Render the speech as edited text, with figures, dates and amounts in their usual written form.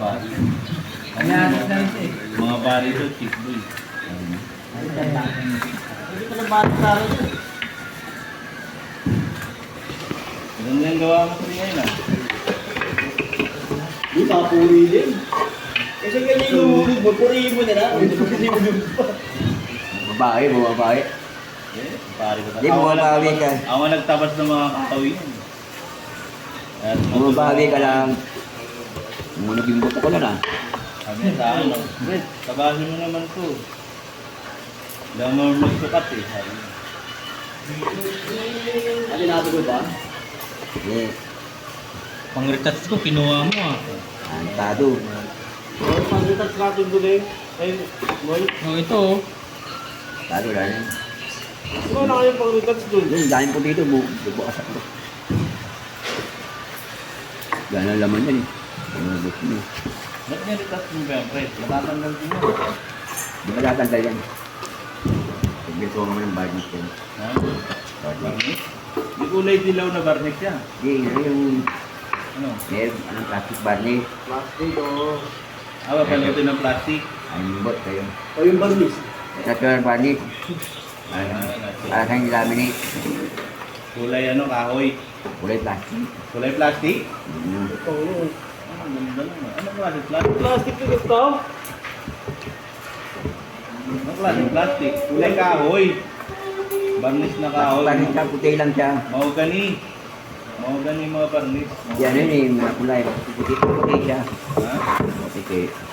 bari. Ayan, nice eh. Mga bari to, cheap boy. Hindi ko na bata rin. Ganun yung gawa mo rin ngayon ah. Di ba, puri din. Kasi ganyan yung mo, purihin mo na lang. Hindi mo yung pa. Babae, babae. Eh, bari ko Di, bumabawi ka. Ako nagtabas ng mga kakawin. Bumabawi ka lang. Kung naging buto ko na na. Sabi niya sa akin, no? Brett, tabasin mo naman to. Lang mo magsukat eh, sabi niya. Ano natin ko ba? Eh, Pang-retouch ko, kinuha mo ah. antado. Pag-retouch natin doon eh. Ay, boy. Oh, ito oh. Tado na yan. Ano na kayong pag-retouch doon? Yung dahil po dito, bukas ako. Gano'n laman yan eh. Ano gusto mo? Ba't niya ritas mo ba yan, Brett? Matatanggal din mo. Di ba tatanggal yan? Sige, ko naman ng barniz yan. Ha? Barniz. Barniz? May kulay dilaw na barniz yan. Hindi, yung Ano? meron, anong plastic barniz. Plastic o... Ah, papalitin ng plastic. Ay, yung bot kayo. O yung barnis. Natural barniz. Para sa yung laminate. Kulay ano, kahoy. Kulay plastic. Kulay plastic? Oo. Ah, ganda lang. Ano klase plastic? Plastic na gusto? Ano klase plastic? Kulay kahoy. Barniz na kahoy. Barniz siya, puti lang siya. Mahogany. Mahogany mga barniz. Yan yun eh, mga kulay. Puti siya. Ha? Puti.